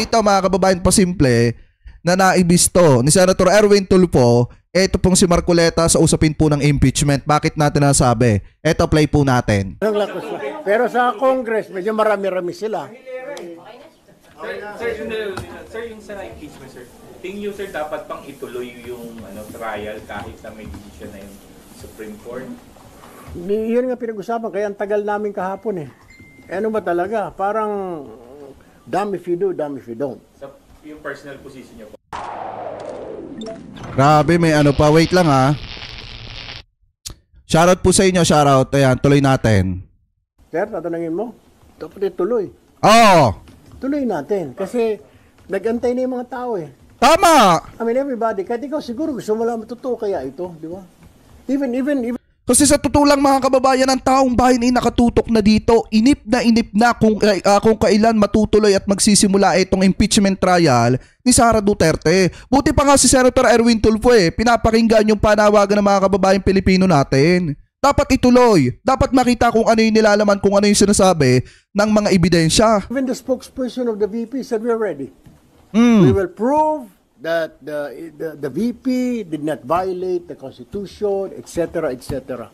dito mga kababayan pasimple na naibisto ni Senator Erwin Tulfo, ito pong si Marcoleta sa usapin po ng impeachment. Bakit natin nasabi? Ito, play po natin. Pero sa Congress, medyo marami-rami sila. Sir, yung sa impeachment, sir, tingin nyo, sir, dapat pang ituloy yung trial kahit na may decision na yung Supreme Court? Yun nga pinag-usapan, kaya ang tagal namin kahapon eh. Ano ba talaga? Parang damn if you do, damn if you don't. Sa yung personal position nyo po. Grabe, may ano pa. Wait lang ha. Shoutout po sa inyo, shoutout. Ayan, tuloy natin. Sir, tatanungin mo? Dapat ituloy. Oo. Tuloy natin. Kasi nag-antay na yung mga tao eh. Tama! I mean, everybody, kahit ikaw siguro gusto mo lang totoo kaya ito, di ba? Even kasi sa totoo lang mga kababayan, ang taong bayan ay nakatutok na dito. Inip na kung kailan matutuloy at magsisimula itong impeachment trial ni Sara Duterte. Buti pa nga si Senator Erwin Tulfo pinapakinggan yung panawagan ng mga kababayan Pilipino natin. Dapat ituloy. Dapat makita kung ano yung nilalaman, kung ano yung sinasabi ng mga ebidensya. even the spokesperson of the VP said we're ready. We will prove that the VP did not violate the Constitution, etc., etc.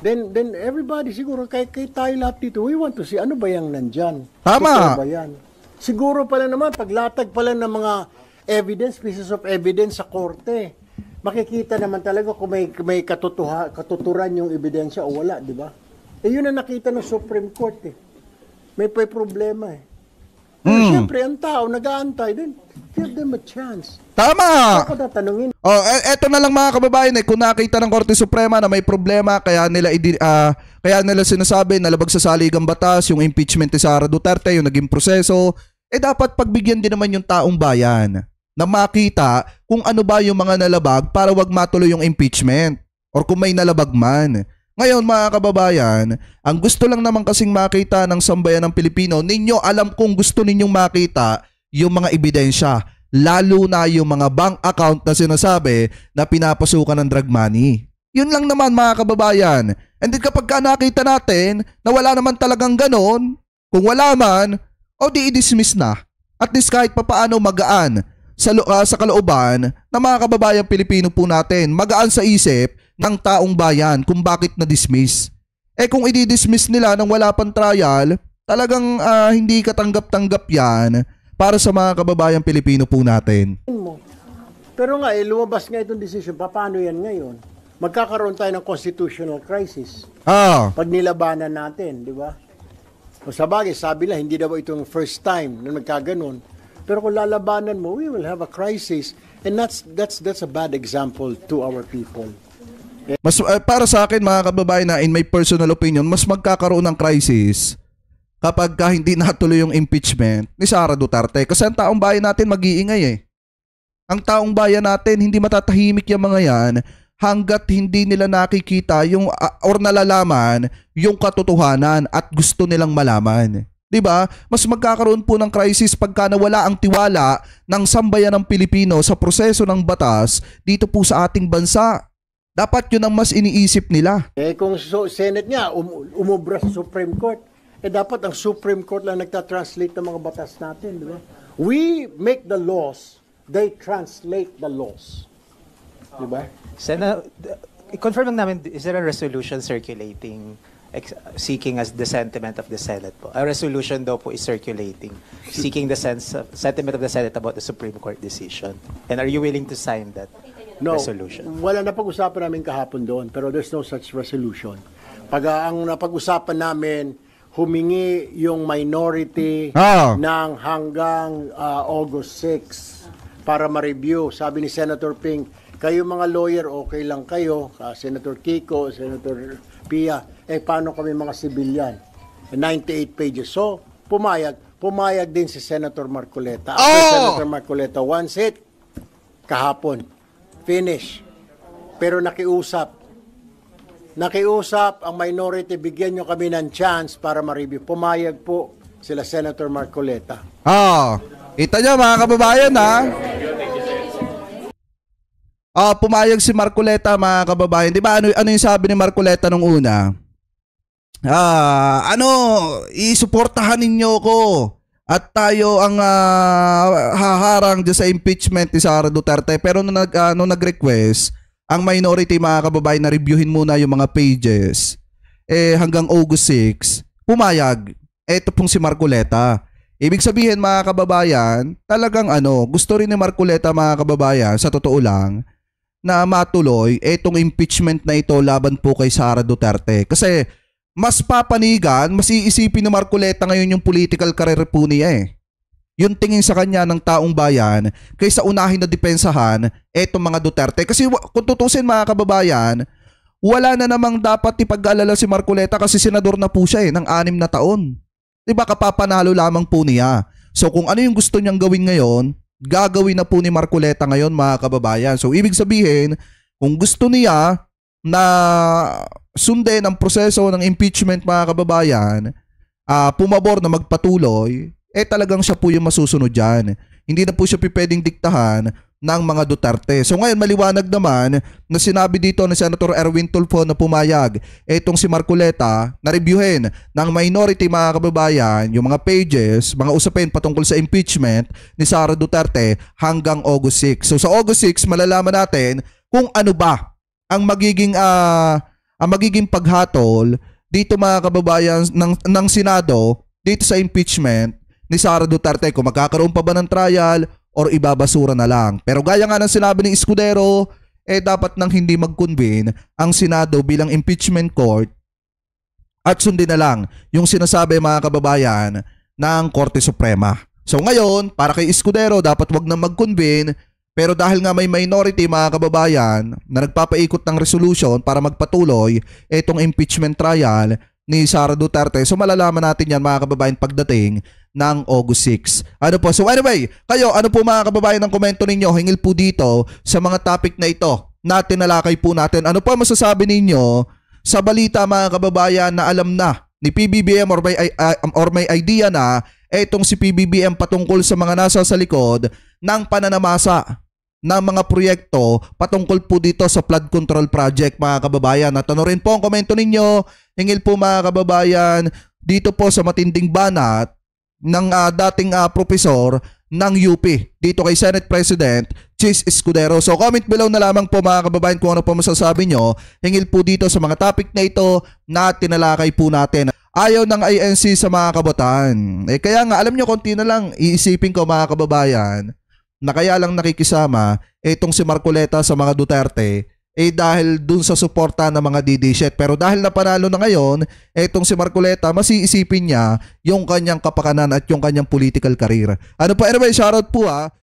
Then everybody siguro, kay tayo lahat dito, we want to see ano ba yung nandyan. Tama. Ba yan? Siguro pala naman, paglatag pala ng mga evidence, pieces of evidence sa korte, makikita naman talaga kung may katuturan yung ebidensya o wala, di ba? Yun ang nakita ng Supreme Court May problema Siyempre, ang tao nag-aantay din. Give them a chance. Tama! Ako tatanungin. Eto na lang mga kababayan kung nakita ng Korte Suprema na may problema, kaya nila sinasabi na labag sa saligang batas yung impeachment ni Sara Duterte, yung naging proseso, dapat pagbigyan din naman yung taong bayan na makita kung ano ba yung mga nalabag para wag matuloy yung impeachment or kung may nalabag man. Ngayon mga kababayan, ang gusto lang naman kasing makita ng sambayan ng Pilipino, ninyo alam kung gusto ninyong makita yung mga ebidensya, lalo na yung mga bank account na sinasabi na pinapasukan ng drug money. Yun lang naman mga kababayan. And then kapag nakita natin na wala naman talagang ganon, kung wala man, di i-dismiss na. At least kahit papaano magaan sa kalooban ng mga kababayang Pilipino po natin, magaan sa isip ng taong bayan kung bakit na-dismiss. Kung i-dismiss nila nang wala pang trial, talagang hindi katanggap-tanggap yan para sa mga kababayang Pilipino po natin. Pero nga, lumabas nga itong decision, paano yan ngayon? Magkakaroon tayo ng constitutional crisis. Pag nilabanan natin, di ba? O sabagay, sabi lang, hindi daw itong first time na nagkaganon. Pero kung lalabanan mo, we will have a crisis. And that's a bad example to our people. Para sa akin mga kababayan in my personal opinion, mas magkakaroon ng crisis kapag hindi natuloy yung impeachment ni Sara Duterte. Kasi ang taong bayan natin mag-iingay Ang taong bayan natin hindi matatahimik yung mga yan hanggat hindi nila nakikita yung or nalalaman yung katotohanan at gusto nilang malaman. 'Di ba? Mas magkakaroon po ng crisis pagka nawala ang tiwala ng sambayan ng Pilipino sa proseso ng batas dito po sa ating bansa. Dapat yun ang mas iniisip nila. Kung Senate niya umubra sa Supreme Court, dapat ang Supreme Court lang nagta-translate ng mga batas natin, di ba? We make the laws, they translate the laws. Di ba? Confirm lang namin, is there a resolution circulating seeking as the sentiment of the Senate po? A resolution daw po is circulating, seeking the sentiment of the Senate about the Supreme Court decision. And are you willing to sign that? No, resolution. Wala na pag-usapan namin kahapon doon, pero there's no such resolution. Pag ang napag-usapan namin, humingi yung minority ng hanggang August 6 para ma-review. Sabi ni Senator Ping, kayo mga lawyer, okay lang kayo, Senator Kiko, Senator Pia, paano kami mga civilian? 98 pages. So, pumayag din si Senator Marcoleta. Senator Marcoleta, one seat, kahapon. Finish. Pero nakiusap ang minority, bigyan nyo kami ng chance para ma-review. Pumayag po sila Senator Marcoleta. Kita nyo mga kababayan pumayag si Marcoleta mga kababayan. Di ba ano yung sabi ni Marcoleta nung una? Isuportahan ninyo ko. at tayo ang haharang dyan sa impeachment ni Sara Duterte. Pero nung nag-request, ang minority mga kababayan na reviewin muna yung mga pages hanggang August 6, pumayag. Ito pong si Marcoleta. Ibig sabihin mga kababayan, talagang gusto rin ni Marcoleta mga kababayan, sa totoo lang, na matuloy itong impeachment na ito laban po kay Sara Duterte. Kasi mas papanigan, mas iisipin ni Marcoleta ngayon yung political career po niya Yung tingin sa kanya ng taong bayan kaysa unahin na depensahan etong mga Duterte. Kasi kung tutusin mga kababayan, wala na namang dapat ipag-alala si Marcoleta kasi senador na po siya ng 6 na taon. Diba kapapanalo lamang po niya. So kung ano yung gusto niyang gawin ngayon, gagawin na po ni Marcoleta ngayon mga kababayan. So ibig sabihin, kung gusto niya na sundin ang proseso ng impeachment mga kababayan, pumabor na magpatuloy, talagang siya po yung masusunod dyan. Hindi na po siya pwedeng diktahan ng mga Duterte. So ngayon maliwanag naman na sinabi dito ni Senator Erwin Tulfo na pumayag etong si Marcoleta na reviewin ng minority mga kababayan yung mga pages, mga usapin patungkol sa impeachment ni Sara Duterte hanggang August 6. So sa August 6 malalaman natin kung ano ba ang magiging paghatol dito mga kababayan ng Senado dito sa impeachment ni Sara Duterte, kung magkakaroon pa ba ng trial or ibabasura na lang. Pero gaya nga ng sinabi ni Escudero, dapat nang hindi mag-convene ang Senado bilang impeachment court at sundin na lang yung sinasabi mga kababayan ng Korte Suprema. So ngayon, para kay Escudero, dapat wag na mag-convene. Pero dahil nga may minority mga kababayan na nagpapaikot ng resolution para magpatuloy itong impeachment trial ni Sara Duterte, so malalaman natin yan mga kababayan pagdating ng August 6. Ano po? So anyway, kayo, ano po mga kababayan ang komento ninyo? Hingil po dito sa mga topic na ito na tinalakay po natin. Ano po masasabi ninyo sa balita mga kababayan na alam na ni PBBM or may idea na itong si PBBM patungkol sa mga nasa sa likod ng pananamasa ng mga proyekto patungkol po dito sa flood control project mga kababayan. At ano rin po ang komento ninyo, hingil po mga kababayan dito po sa matinding banat ng dating profesor ng UP dito kay Senate President Chis Escudero. So comment below na lamang po mga kababayan kung ano po masasabi nyo hingil po dito sa mga topic na ito na tinalakay po natin. Ayaw ng INC sa mga kabataan. Kaya nga alam nyo, konti na lang iisipin ko mga kababayan na kaya lang nakikisama itong si Marcoleta sa mga Duterte dahil dun sa suporta ng mga DD-shit. Pero dahil napanalo na ngayon, itong si Marcoleta, mas iisipin niya yung kanyang kapakanan at yung kanyang political career. Ano po, anyway, shoutout po